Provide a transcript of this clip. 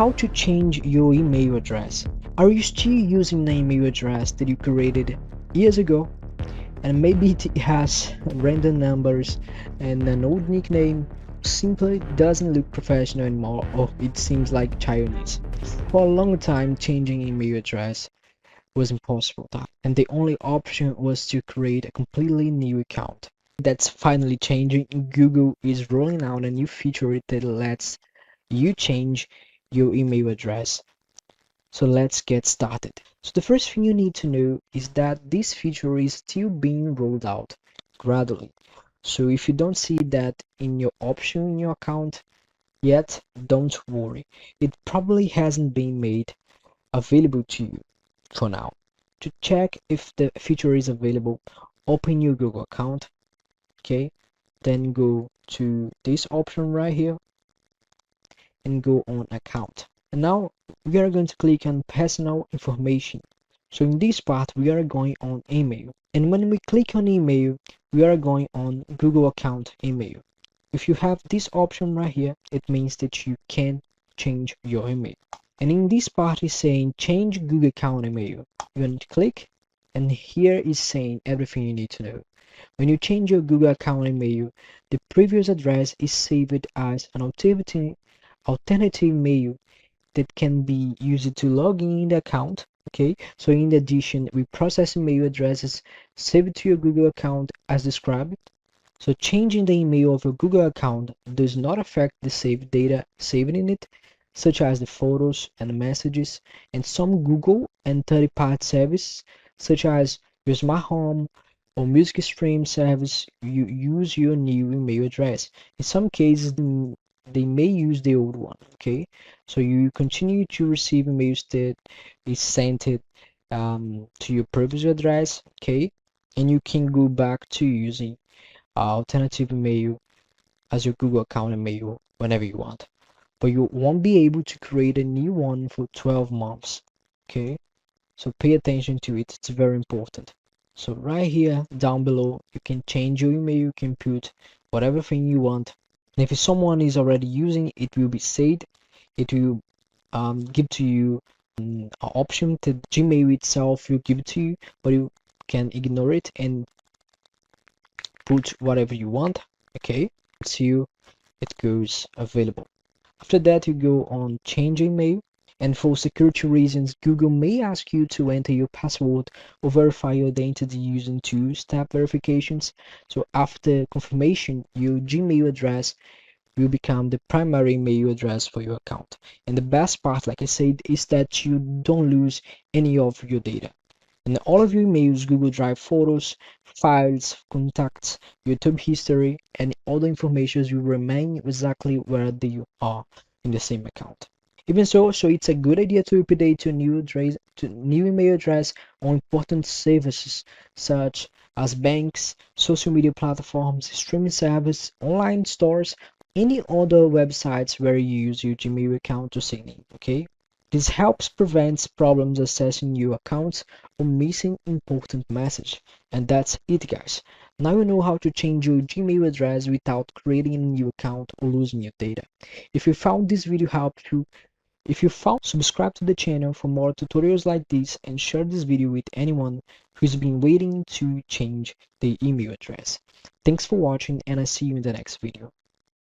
how to change your email address. Are you still using an email address that you created years ago? And maybe it has random numbers and an old nickname, simply doesn't look professional anymore, or it seems like childish. For a long time, changing email address was impossible, and the only option was to create a completely new account. That's finally changing. Google is rolling out a new feature that lets you change your email address. So let's get started. So the first thing you need to know is that this feature is still being rolled out gradually. So if you don't see that in your option in your account yet, don't worry. It probably hasn't been made available to you for now. To check if the feature is available, open your Google account, okay? Then go to this option right here and go on account. And now we are going to click on personal information. So in this part, we are going on email. And when we click on email, we are going on Google account email. If you have this option right here, it means that you can change your email. And in this part is saying change Google account email. You're going to click, and here is saying everything you need to know. When you change your Google account email, the previous address is saved as an alternative mail that can be used to log in the account. Okay, so in addition, we process email addresses saved to your Google account as described. So changing the email of your Google account does not affect the saved data saved in it, such as the photos and messages, and some Google and third-party services, such as your smart home or music stream service, you use your new email address. In some cases, they may use the old one. Okay, so you continue to receive emails that is sent it to your previous address. Okay, and you can go back to using alternative email as your Google account email whenever you want, but you won't be able to create a new one for 12 months. Okay, so pay attention to it, it's very important. So right here down below, you can change your email, you can put whatever thing you want. And if someone is already using it, will be saved. It will give to you an option that Gmail itself will give to you, but you can ignore it and put whatever you want. Okay, until it goes available. After that, you go on change email, and for security reasons, Google may ask you to enter your password or verify your identity using two-step verifications. So after confirmation, your Gmail address will become the primary email address for your account. And the best part, like I said, is that you don't lose any of your data. In all of your emails, Google Drive photos, files, contacts, YouTube history, and other information will remain exactly where they are in the same account. Even so, it's a good idea to update your new email address on important services such as banks, social media platforms, streaming service, online stores, any other websites where you use your Gmail account to sign in. Okay. This helps prevent problems accessing your accounts or missing important message. And that's it, guys. Now you know how to change your Gmail address without creating a new account or losing your data. If you found this video helpful, subscribe to the channel for more tutorials like this and share this video with anyone who's been waiting to change their email address. Thanks for watching, and I'll see you in the next video.